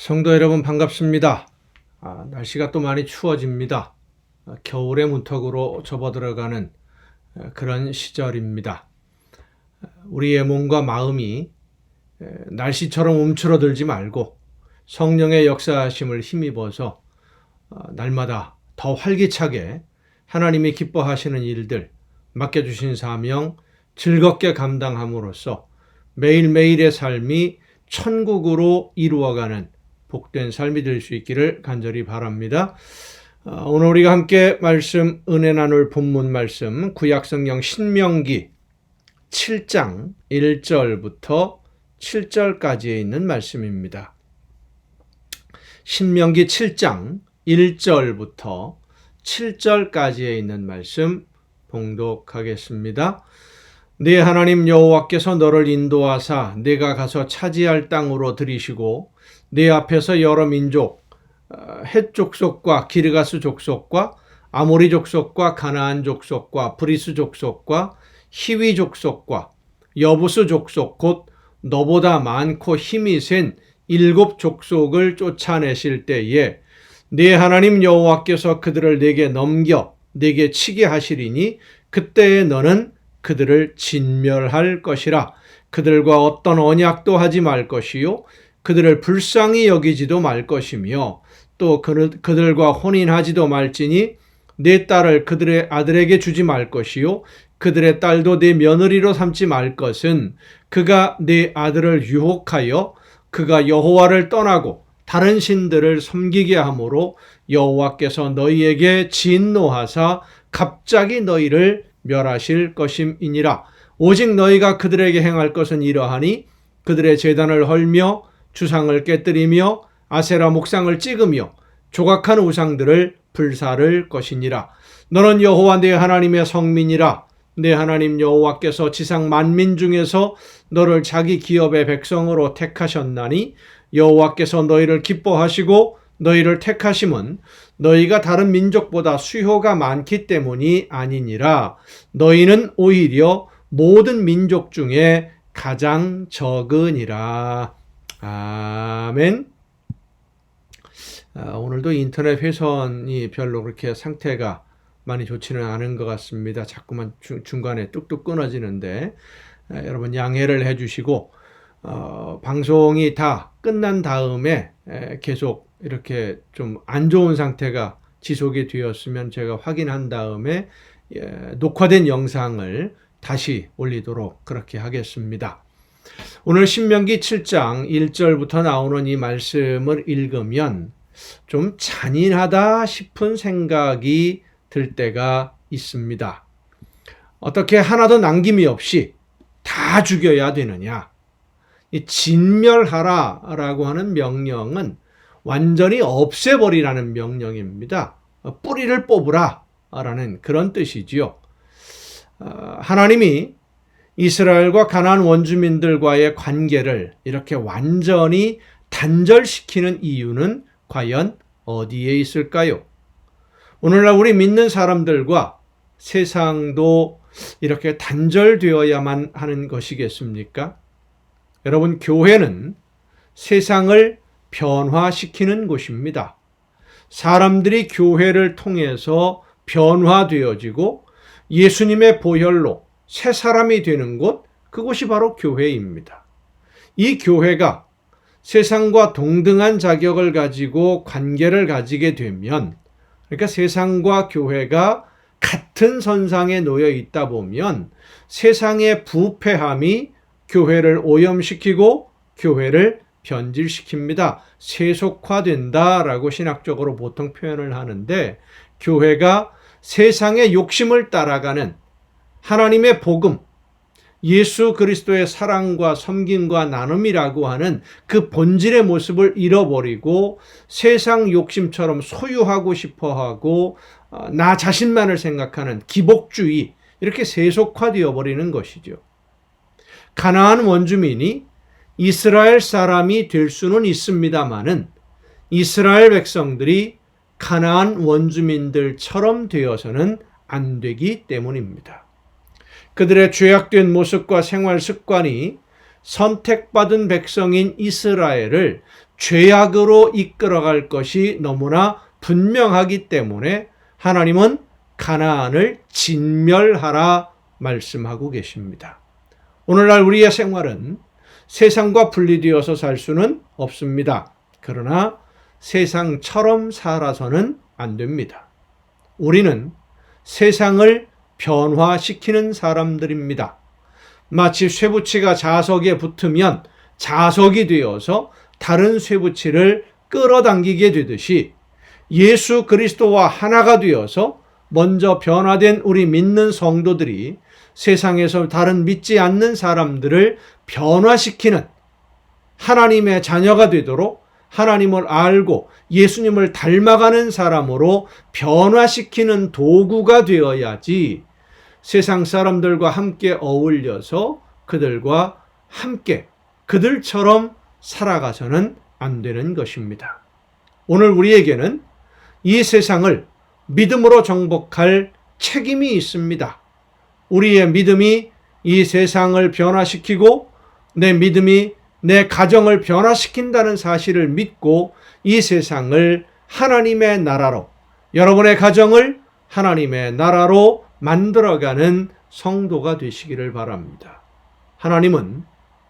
성도 여러분 반갑습니다. 날씨가 또 많이 추워집니다. 겨울의 문턱으로 접어들어가는 그런 시절입니다. 우리의 몸과 마음이 날씨처럼 움츠러들지 말고 성령의 역사하심을 힘입어서 날마다 더 활기차게 하나님이 기뻐하시는 일들, 맡겨주신 사명 즐겁게 감당함으로써 매일매일의 삶이 천국으로 이루어가는 복된 삶이 될 수 있기를 간절히 바랍니다. 오늘 우리가 함께 은혜 나눌 본문 말씀 구약성경 신명기 7장 1절부터 7절까지에 있는 말씀입니다. 신명기 7장 1절부터 7절까지에 있는 말씀 봉독하겠습니다. 네 하나님 여호와께서 너를 인도하사 네가 가서 차지할 땅으로 들이시고 네 앞에서 여러 민족 헷 족속과 기르가스 족속과 아모리 족속과 가나안 족속과 브리스 족속과 히위 족속과 여부스 족속 곧 너보다 많고 힘이 센 7 족속을 쫓아내실 때에 네 하나님 여호와께서 그들을 네게 넘겨 네게 치게 하시리니 그때에 너는 그들을 진멸할 것이라. 그들과 어떤 언약도 하지 말 것이요 그들을 불쌍히 여기지도 말 것이며 또 그들과 혼인하지도 말지니 네 딸을 그들의 아들에게 주지 말 것이요 그들의 딸도 네 며느리로 삼지 말 것은 그가 네 아들을 유혹하여 그가 여호와를 떠나고 다른 신들을 섬기게 하므로 여호와께서 너희에게 진노하사 갑자기 너희를 멸하실 것임이니라. 오직 너희가 그들에게 행할 것은 이러하니 그들의 제단을 헐며 주상을 깨뜨리며 아세라 목상을 찍으며 조각한 우상들을 불사를 것이니라. 너는 여호와 네 하나님의 성민이라. 네 하나님 여호와께서 지상 만민 중에서 너를 자기 기업의 백성으로 택하셨나니 여호와께서 너희를 기뻐하시고 너희를 택하심은 너희가 다른 민족보다 수효가 많기 때문이 아니니라. 너희는 오히려 모든 민족 중에 가장 적으니라. 아멘. 오늘도 인터넷 회선이 별로 그렇게 상태가 많이 좋지는 않은 것 같습니다. 자꾸만 중간에 뚝뚝 끊어지는데 여러분 양해를 해주시고 방송이 다 끝난 다음에 계속 이렇게 좀 안 좋은 상태가 지속이 되었으면 제가 확인한 다음에 녹화된 영상을 다시 올리도록 그렇게 하겠습니다. 오늘 신명기 7장 1절부터 나오는 이 말씀을 읽으면 좀 잔인하다 싶은 생각이 들 때가 있습니다. 어떻게 하나도 남김이 없이 다 죽여야 되느냐? 이 진멸하라라고 하는 명령은 완전히 없애버리라는 명령입니다. 뿌리를 뽑으라라는 그런 뜻이지요. 하나님이 이스라엘과 가나안 원주민들과의 관계를 이렇게 완전히 단절시키는 이유는 과연 어디에 있을까요? 오늘날 우리 믿는 사람들과 세상도 이렇게 단절되어야만 하는 것이겠습니까? 여러분, 교회는 세상을 변화시키는 곳입니다. 사람들이 교회를 통해서 변화되어지고 예수님의 보혈로 새 사람이 되는 곳, 그곳이 바로 교회입니다. 이 교회가 세상과 동등한 자격을 가지고 관계를 가지게 되면, 그러니까 세상과 교회가 같은 선상에 놓여 있다 보면 세상의 부패함이 교회를 오염시키고 교회를 변질시킵니다. 세속화된다라고 신학적으로 보통 표현을 하는데, 교회가 세상의 욕심을 따라가는 하나님의 복음, 예수 그리스도의 사랑과 섬김과 나눔이라고 하는 그 본질의 모습을 잃어버리고 세상 욕심처럼 소유하고 싶어하고 나 자신만을 생각하는 기복주의, 이렇게 세속화되어 버리는 것이죠. 가나안 원주민이 이스라엘 사람이 될 수는 있습니다마는 이스라엘 백성들이 가나안 원주민들처럼 되어서는 안 되기 때문입니다. 그들의 죄악된 모습과 생활 습관이 선택받은 백성인 이스라엘을 죄악으로 이끌어갈 것이 너무나 분명하기 때문에 하나님은 가나안을 진멸하라 말씀하고 계십니다. 오늘날 우리의 생활은 세상과 분리되어서 살 수는 없습니다. 그러나 세상처럼 살아서는 안 됩니다. 우리는 세상을 변화시키는 사람들입니다. 마치 쇠붙이가 자석에 붙으면 자석이 되어서 다른 쇠붙이를 끌어당기게 되듯이 예수 그리스도와 하나가 되어서 먼저 변화된 우리 믿는 성도들이 세상에서 다른 믿지 않는 사람들을 변화시키는 하나님의 자녀가 되도록 하나님을 알고 예수님을 닮아가는 사람으로 변화시키는 도구가 되어야지 세상 사람들과 함께 어울려서 그들과 함께 그들처럼 살아가서는 안 되는 것입니다. 오늘 우리에게는 이 세상을 믿음으로 정복할 책임이 있습니다. 우리의 믿음이 이 세상을 변화시키고 내 믿음이 내 가정을 변화시킨다는 사실을 믿고 이 세상을 하나님의 나라로, 여러분의 가정을 하나님의 나라로 만들어가는 성도가 되시기를 바랍니다. 하나님은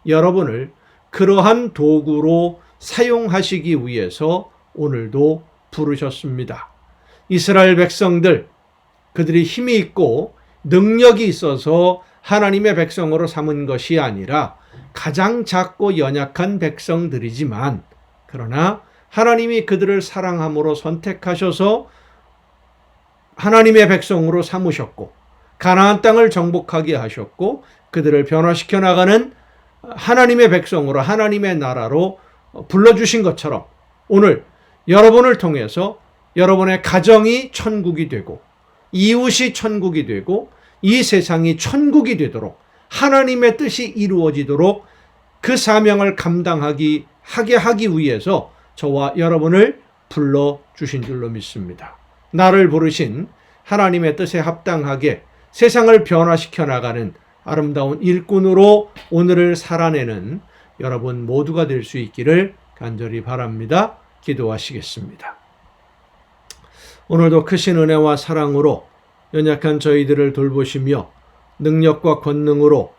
여러분을 그러한 도구로 사용하시기 위해서 오늘도 부르셨습니다. 이스라엘 백성들, 그들이 힘이 있고 능력이 있어서 하나님의 백성으로 삼은 것이 아니라 가장 작고 연약한 백성들이지만 그러나 하나님이 그들을 사랑함으로 선택하셔서 하나님의 백성으로 삼으셨고 가나안 땅을 정복하게 하셨고 그들을 변화시켜 나가는 하나님의 백성으로 하나님의 나라로 불러주신 것처럼 오늘 여러분을 통해서 여러분의 가정이 천국이 되고 이웃이 천국이 되고 이 세상이 천국이 되도록 하나님의 뜻이 이루어지도록 그 사명을 감당하게 하기 위해서 저와 여러분을 불러주신 줄로 믿습니다. 나를 부르신 하나님의 뜻에 합당하게 세상을 변화시켜 나가는 아름다운 일꾼으로 오늘을 살아내는 여러분 모두가 될 수 있기를 간절히 바랍니다. 기도하시겠습니다. 오늘도 크신 은혜와 사랑으로 연약한 저희들을 돌보시며 능력과 권능으로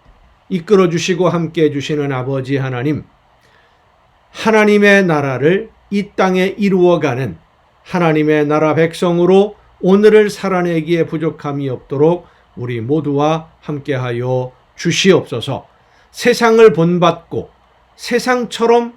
이끌어 주시고 함께 해주시는 아버지 하나님, 하나님의 나라를 이 땅에 이루어가는 하나님의 나라 백성으로 오늘을 살아내기에 부족함이 없도록 우리 모두와 함께하여 주시옵소서. 세상을 본받고 세상처럼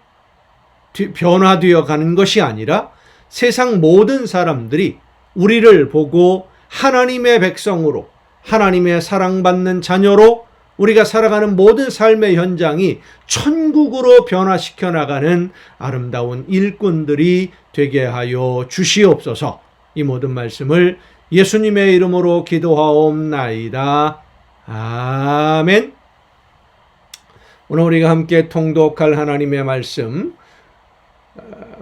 변화되어 가는 것이 아니라 세상 모든 사람들이 우리를 보고 하나님의 백성으로 하나님의 사랑받는 자녀로 우리가 살아가는 모든 삶의 현장이 천국으로 변화시켜 나가는 아름다운 일꾼들이 되게 하여 주시옵소서. 이 모든 말씀을 예수님의 이름으로 기도하옵나이다. 아멘. 오늘 우리가 함께 통독할 하나님의 말씀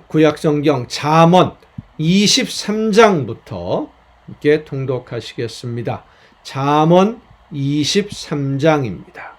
구약성경 잠언 23장부터 함께 통독하시겠습니다. 잠언 23장입니다.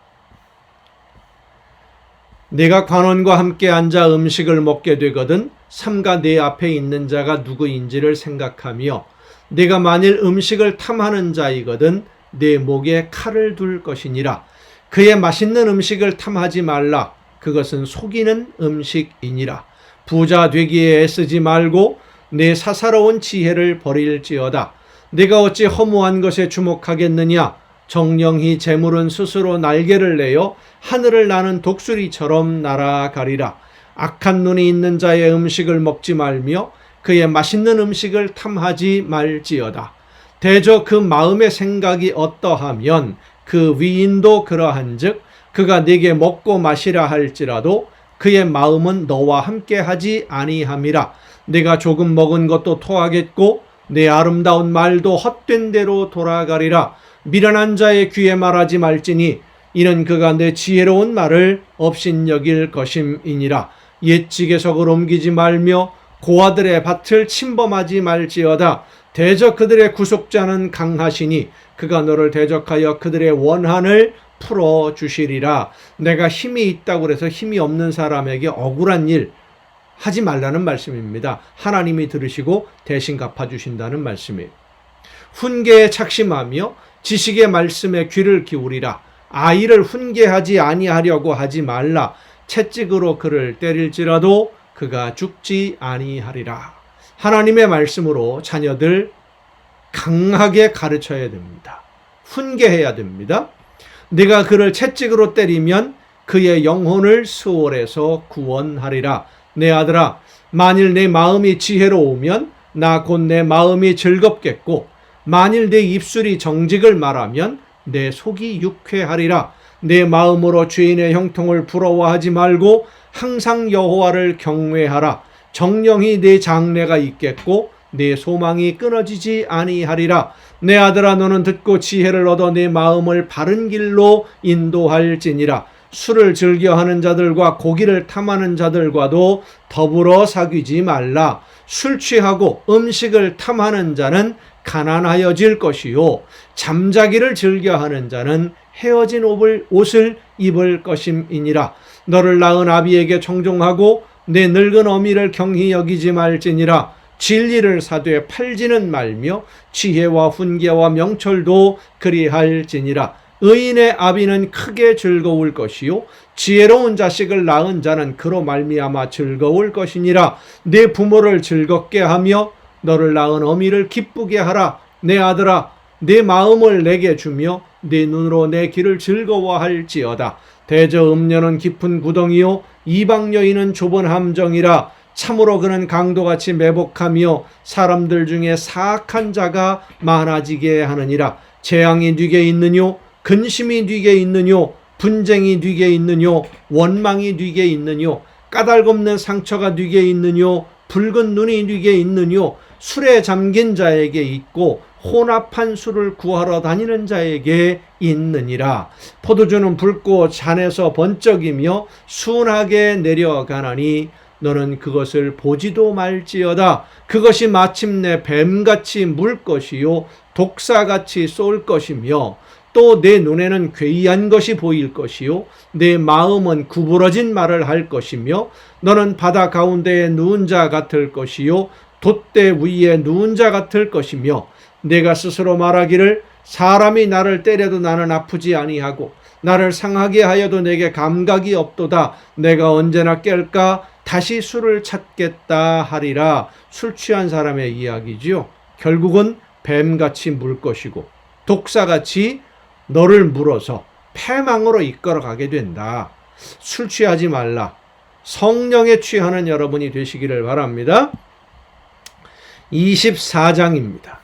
내가 관원과 함께 앉아 음식을 먹게 되거든 삼가 내 앞에 있는 자가 누구인지를 생각하며 내가 만일 음식을 탐하는 자이거든 내 목에 칼을 둘 것이니라. 그의 맛있는 음식을 탐하지 말라. 그것은 속이는 음식이니라. 부자 되기에 애쓰지 말고 내 사사로운 지혜를 버릴지어다. 내가 어찌 허무한 것에 주목하겠느냐. 정령히 재물은 스스로 날개를 내어 하늘을 나는 독수리처럼 날아가리라. 악한 눈이 있는 자의 음식을 먹지 말며 그의 맛있는 음식을 탐하지 말지어다. 대저 그 마음의 생각이 어떠하면 그 위인도 그러한즉 그가 네게 먹고 마시라 할지라도 그의 마음은 너와 함께하지 아니함이라. 내가 조금 먹은 것도 토하겠고 내 아름다운 말도 헛된 대로 돌아가리라. 미련한 자의 귀에 말하지 말지니 이는 그가 내 지혜로운 말을 업신여길 것임이니라. 옛지계석을 옮기지 말며 고아들의 밭을 침범하지 말지어다. 대적 그들의 구속자는 강하시니 그가 너를 대적하여 그들의 원한을 풀어주시리라. 내가 힘이 있다고 해서 힘이 없는 사람에게 억울한 일, 하지 말라는 말씀입니다. 하나님이 들으시고 대신 갚아주신다는 말씀이에요. 훈계에 착심하며 지식의 말씀에 귀를 기울이라. 아이를 훈계하지 아니하려고 하지 말라. 채찍으로 그를 때릴지라도 그가 죽지 아니하리라. 하나님의 말씀으로 자녀들 강하게 가르쳐야 됩니다. 훈계해야 됩니다. 네가 그를 채찍으로 때리면 그의 영혼을 수월에서 구원하리라. 내 아들아, 만일 내 마음이 지혜로우면 나 곧 내 마음이 즐겁겠고, 만일 내 입술이 정직을 말하면 내 속이 유쾌하리라. 내 마음으로 죄인의 형통을 부러워하지 말고 항상 여호와를 경외하라. 정령이 내 장래가 있겠고 내 소망이 끊어지지 아니하리라. 내 아들아, 너는 듣고 지혜를 얻어 내 마음을 바른 길로 인도할지니라. 술을 즐겨하는 자들과 고기를 탐하는 자들과도 더불어 사귀지 말라. 술 취하고 음식을 탐하는 자는 가난하여질 것이요, 잠자기를 즐겨하는 자는 헤어진 옷을 입을 것임이니라. 너를 낳은 아비에게 청종하고 내 늙은 어미를 경히 여기지 말지니라. 진리를 사되 팔지는 말며 지혜와 훈계와 명철도 그리할지니라. 의인의 아비는 크게 즐거울 것이요, 지혜로운 자식을 낳은 자는 그로 말미암아 즐거울 것이니라. 내 부모를 즐겁게 하며 너를 낳은 어미를 기쁘게 하라. 내 아들아, 내 마음을 내게 주며 내 눈으로 내 길을 즐거워할지어다. 대저 음녀는 깊은 구덩이요, 이방 여인은 좁은 함정이라. 참으로 그는 강도같이 매복하며 사람들 중에 사악한 자가 많아지게 하느니라. 재앙이 네게 있느뇨, 근심이 네게 있느뇨, 분쟁이 네게 있느뇨, 원망이 네게 있느뇨, 까닭없는 상처가 네게 있느뇨, 붉은 눈이 네게 있느뇨. 술에 잠긴 자에게 있고 혼합한 술을 구하러 다니는 자에게 있느니라. 포도주는 붉고 잔에서 번쩍이며 순하게 내려가나니 너는 그것을 보지도 말지어다. 그것이 마침내 뱀같이 물 것이요, 독사같이 쏠 것이며, 또 내 눈에는 괴이한 것이 보일 것이요, 내 마음은 구부러진 말을 할 것이며, 너는 바다 가운데에 누운 자 같을 것이요, 돛대 위에 누운 자 같을 것이며, 내가 스스로 말하기를 사람이 나를 때려도 나는 아프지 아니하고 나를 상하게 하여도 내게 감각이 없도다. 내가 언제나 깰까 다시 술을 찾겠다 하리라. 술 취한 사람의 이야기지요. 결국은 뱀같이 물 것이고 독사같이 너를 물어서 패망으로 이끌어가게 된다. 술 취하지 말라. 성령에 취하는 여러분이 되시기를 바랍니다. 24장입니다.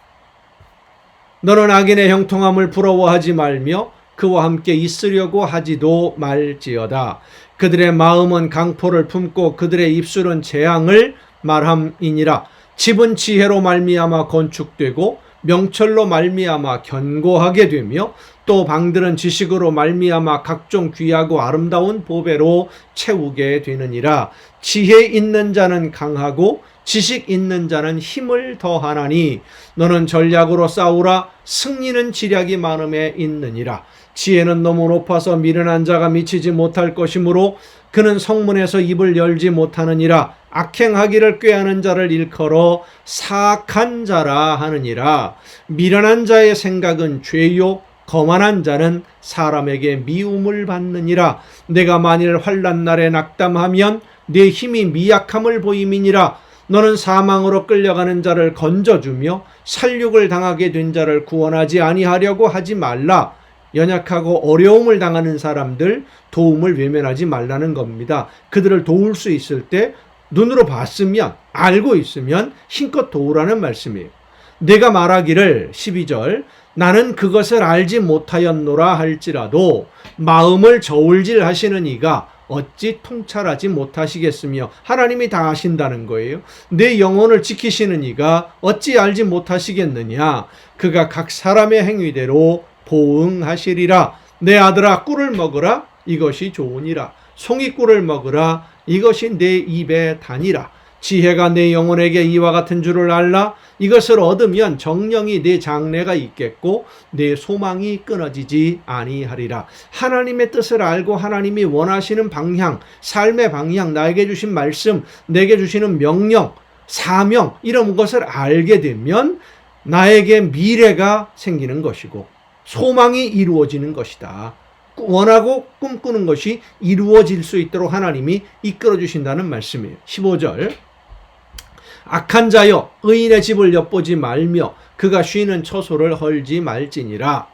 너는 악인의 형통함을 부러워하지 말며 그와 함께 있으려고 하지도 말지어다. 그들의 마음은 강포를 품고 그들의 입술은 재앙을 말함이니라. 집은 지혜로 말미암아 건축되고 명철로 말미암아 견고하게 되며 또 방들은 지식으로 말미암아 각종 귀하고 아름다운 보배로 채우게 되느니라. 지혜 있는 자는 강하고 지식 있는 자는 힘을 더하나니 너는 전략으로 싸우라. 승리는 지략이 많음에 있느니라. 지혜는 너무 높아서 미련한 자가 미치지 못할 것이므로 그는 성문에서 입을 열지 못하느니라. 악행하기를 꾀하는 자를 일컬어 사악한 자라 하느니라. 미련한 자의 생각은 죄요, 거만한 자는 사람에게 미움을 받느니라. 내가 만일 환난 날에 낙담하면 내 힘이 미약함을 보임이니라. 너는 사망으로 끌려가는 자를 건져주며 살육을 당하게 된 자를 구원하지 아니하려고 하지 말라. 연약하고 어려움을 당하는 사람들 도움을 외면하지 말라는 겁니다. 그들을 도울 수 있을 때 눈으로 봤으면, 알고 있으면 힘껏 도우라는 말씀이에요. 내가 말하기를 12절 나는 그것을 알지 못하였노라 할지라도 마음을 저울질 하시는 이가 어찌 통찰하지 못하시겠으며, 하나님이 다 아신다는 거예요. 내 영혼을 지키시는 이가 어찌 알지 못하시겠느냐. 그가 각 사람의 행위대로 보응하시리라. 내 아들아, 꿀을 먹으라. 이것이 좋으니라. 송이꿀을 먹으라. 이것이 내 입에 다니라. 지혜가 내 영혼에게 이와 같은 줄을 알라. 이것을 얻으면 정령이 내 장래가 있겠고 내 소망이 끊어지지 아니하리라. 하나님의 뜻을 알고 하나님이 원하시는 방향, 삶의 방향, 나에게 주신 말씀, 내게 주시는 명령, 사명, 이런 것을 알게 되면 나에게 미래가 생기는 것이고 소망이 이루어지는 것이다. 원하고 꿈꾸는 것이 이루어질 수 있도록 하나님이 이끌어 주신다는 말씀이에요. 15절. 악한 자여 의인의 집을 엿보지 말며 그가 쉬는 처소를 헐지 말지니라.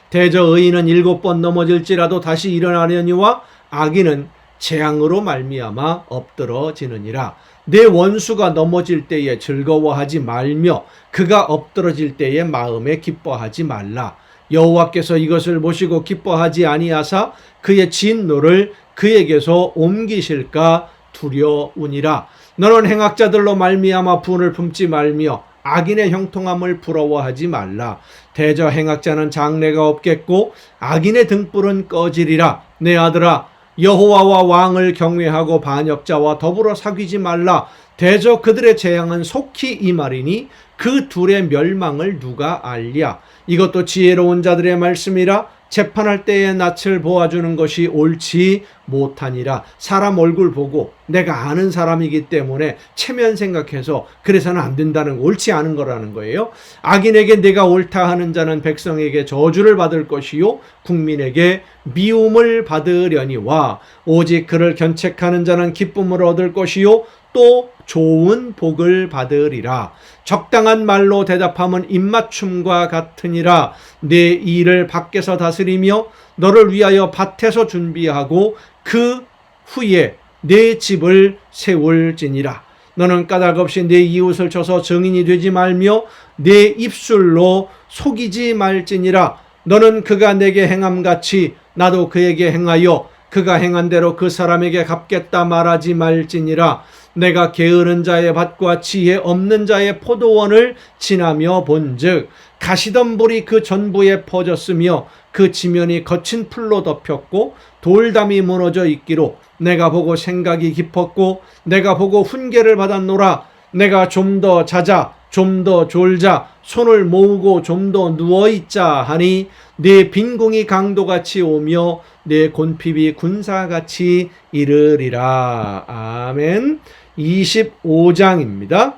대저 의인은 7번 넘어질지라도 다시 일어나려니와 악인은 재앙으로 말미암아 엎드러지느니라. 내 원수가 넘어질 때에 즐거워하지 말며 그가 엎드러질 때에 마음에 기뻐하지 말라. 여호와께서 이것을 보시고 기뻐하지 아니하사 그의 진노를 그에게서 옮기실까 두려우니라. 너는 행악자들로 말미암아 분을 품지 말며 악인의 형통함을 부러워하지 말라. 대저 행악자는 장래가 없겠고 악인의 등불은 꺼지리라. 내 아들아, 여호와와 왕을 경외하고 반역자와 더불어 사귀지 말라. 대저 그들의 재앙은 속히 임하리니 그 둘의 멸망을 누가 알랴. 이것도 지혜로운 자들의 말씀이라. 재판할 때에 낯을 보아주는 것이 옳지 못하니라. 사람 얼굴 보고 내가 아는 사람이기 때문에 체면 생각해서 그래서는 안 된다는, 옳지 않은 거라는 거예요. 악인에게 내가 옳다 하는 자는 백성에게 저주를 받을 것이요 국민에게 미움을 받으려니와 오직 그를 견책하는 자는 기쁨을 얻을 것이요 또 좋은 복을 받으리라. 적당한 말로 대답함은 입맞춤과 같으니라. 내 일을 밖에서 다스리며 너를 위하여 밭에서 준비하고 그 후에 내 집을 세울지니라. 너는 까닭없이 내 이웃을 쳐서 증인이 되지 말며 내 입술로 속이지 말지니라. 너는 그가 내게 행함같이 나도 그에게 행하여 그가 행한 대로 그 사람에게 갚겠다 말하지 말지니라. 내가 게으른 자의 밭과 지혜 없는 자의 포도원을 지나며 본즉 가시덤불이 그 전부에 퍼졌으며 그 지면이 거친 풀로 덮였고 돌담이 무너져 있기로 내가 보고 생각이 깊었고 내가 보고 훈계를 받았노라. 내가 좀 더 자자 좀 더 졸자 손을 모으고 좀 더 누워있자 하니 내 빈궁이 강도같이 오며 내 곤핍이 군사같이 이르리라. 아멘. 25장입니다.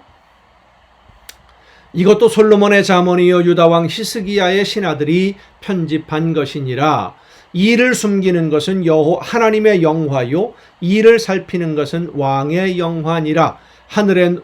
이것도 솔로몬의 잠언이요 유다 왕 히스기야의 신하들이 편집한 것이니라. 이를 숨기는 것은 하나님의 영화요 이를 살피는 것은 왕의 영화니라. 하늘의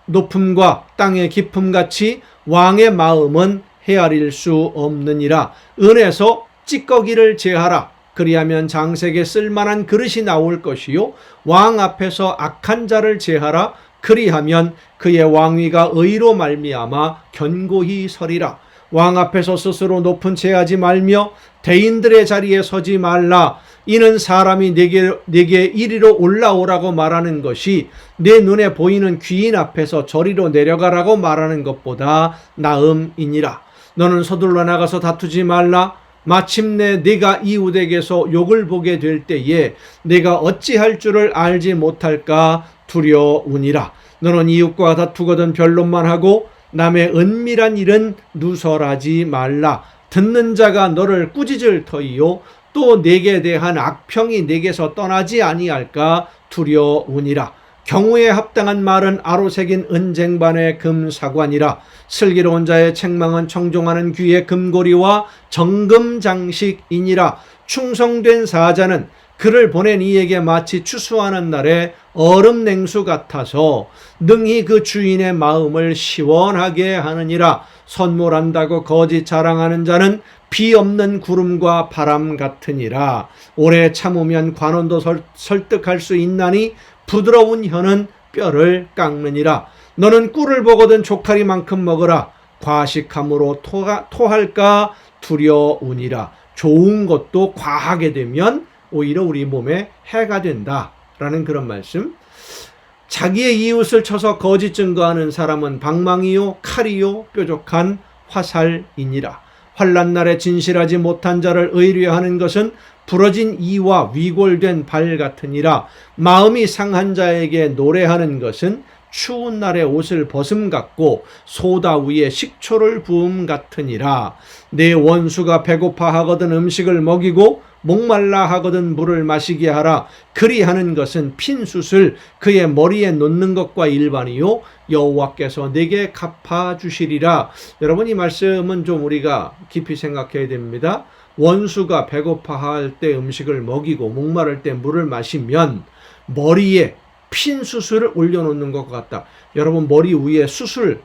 높음과 땅의 깊음같이 왕의 마음은 헤아릴 수 없느니라. 은에서 찌꺼기를 제하라. 그리하면 장색에 쓸만한 그릇이 나올 것이요 왕 앞에서 악한 자를 제하라. 그리하면 그의 왕위가 의로 말미암아 견고히 서리라. 왕 앞에서 스스로 높은 체하지 말며 대인들의 자리에 서지 말라. 이는 사람이 내게 이리로 올라오라고 말하는 것이 내 눈에 보이는 귀인 앞에서 저리로 내려가라고 말하는 것보다 나음이니라. 너는 서둘러 나가서 다투지 말라. 마침내 네가 이웃에게서 욕을 보게 될 때에 네가 어찌할 줄을 알지 못할까 두려우니라. 너는 이웃과 다투거든 변론만 하고 남의 은밀한 일은 누설하지 말라. 듣는 자가 너를 꾸짖을 터이요 또 내게 대한 악평이 내게서 떠나지 아니할까 두려우니라. 경우에 합당한 말은 아로 새긴 은쟁반의 금사관이라. 슬기로운 자의 책망은 청종하는 귀의 금고리와 정금장식이니라. 충성된 사자는 그를 보낸 이에게 마치 추수하는 날에 얼음 냉수 같아서 능히 그 주인의 마음을 시원하게 하느니라. 선물한다고 거짓 자랑하는 자는 비 없는 구름과 바람 같으니라. 오래 참으면 관원도 설득할 수 있나니 부드러운 혀는 뼈를 깎느니라. 너는 꿀을 보거든 조카리만큼 먹으라. 과식함으로 토할까 두려우니라. 좋은 것도 과하게 되면 오히려 우리 몸에 해가 된다라는 그런 말씀. 자기의 이웃을 쳐서 거짓 증거하는 사람은 방망이요 칼이요 뾰족한 화살이니라. 환난 날에 진실하지 못한 자를 의뢰하는 것은 부러진 이와 위골된 발 같으니라. 마음이 상한 자에게 노래하는 것은 추운 날에 옷을 벗음 같고 소다 위에 식초를 부음 같으니라. 내 원수가 배고파 하거든 음식을 먹이고 목말라 하거든 물을 마시게 하라. 그리하는 것은 핀 숯을 그의 머리에 놓는 것과 일반이요 여호와께서 내게 갚아주시리라. 여러분, 이 말씀은 좀 우리가 깊이 생각해야 됩니다. 원수가 배고파할 때 음식을 먹이고 목마를 때 물을 마시면 머리에 핀 숯을 올려놓는 것 같다. 여러분, 머리 위에 숯을,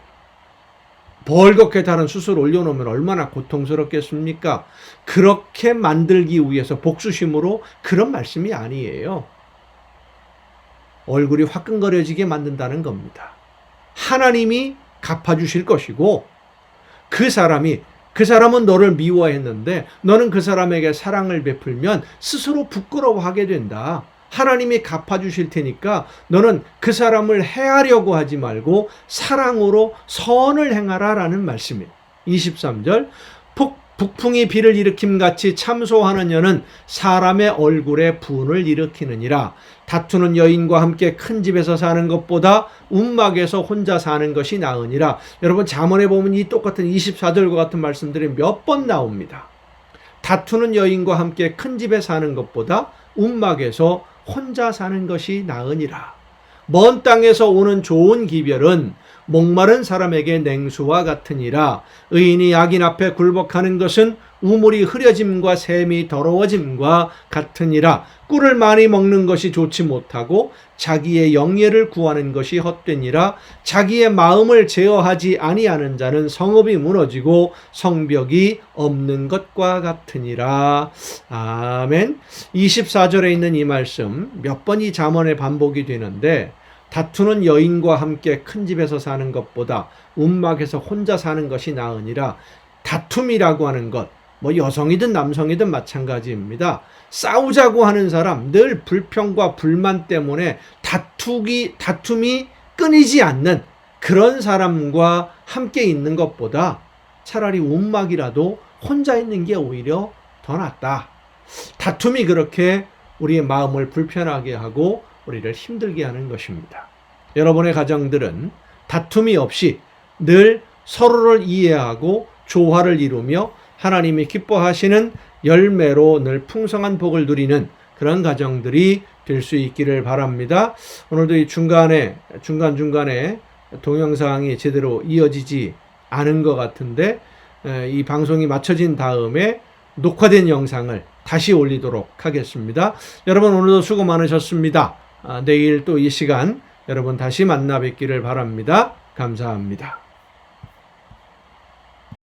벌겋게 다른 숯을 올려놓으면 얼마나 고통스럽겠습니까? 그렇게 만들기 위해서 복수심으로 그런 말씀이 아니에요. 얼굴이 화끈거려지게 만든다는 겁니다. 하나님이 갚아주실 것이고, 그 사람은 너를 미워했는데 너는 그 사람에게 사랑을 베풀면 스스로 부끄러워하게 된다. 하나님이 갚아주실 테니까 너는 그 사람을 해하려고 하지 말고 사랑으로 선을 행하라 라는 말씀이에요. 23절, 북풍이 비를 일으킴같이 참소하는 여는 사람의 얼굴에 분을 일으키느니라. 다투는 여인과 함께 큰 집에서 사는 것보다 움막에서 혼자 사는 것이 나으니라. 여러분, 잠언에 보면 이 똑같은 24절과 같은 말씀들이 몇 번 나옵니다. 다투는 여인과 함께 큰 집에 사는 것보다 움막에서 혼자 사는 것이 나으니라. 먼 땅에서 오는 좋은 기별은 목마른 사람에게 냉수와 같으니라. 의인이 악인 앞에 굴복하는 것은 우물이 흐려짐과 샘이 더러워짐과 같으니라. 꿀을 많이 먹는 것이 좋지 못하고 자기의 영예를 구하는 것이 헛되니라. 자기의 마음을 제어하지 아니하는 자는 성읍이 무너지고 성벽이 없는 것과 같으니라. 아멘. 24절에 있는 이 말씀 몇 번이 잠언에 반복이 되는데, 다투는 여인과 함께 큰 집에서 사는 것보다 움막에서 혼자 사는 것이 나으니라. 다툼이라고 하는 것, 여성이든 남성이든 마찬가지입니다. 싸우자고 하는 사람, 늘 불평과 불만 때문에 다툼이 끊이지 않는 그런 사람과 함께 있는 것보다 차라리 움막이라도 혼자 있는 게 오히려 더 낫다. 다툼이 그렇게 우리의 마음을 불편하게 하고 우리를 힘들게 하는 것입니다. 여러분의 가정들은 다툼이 없이 늘 서로를 이해하고 조화를 이루며 하나님이 기뻐하시는 열매로 늘 풍성한 복을 누리는 그런 가정들이 될 수 있기를 바랍니다. 오늘도 이 중간중간에 동영상이 제대로 이어지지 않은 것 같은데, 이 방송이 마쳐진 다음에 녹화된 영상을 다시 올리도록 하겠습니다. 여러분, 오늘도 수고 많으셨습니다. 내일 또 이 시간 여러분 다시 만나 뵙기를 바랍니다. 감사합니다.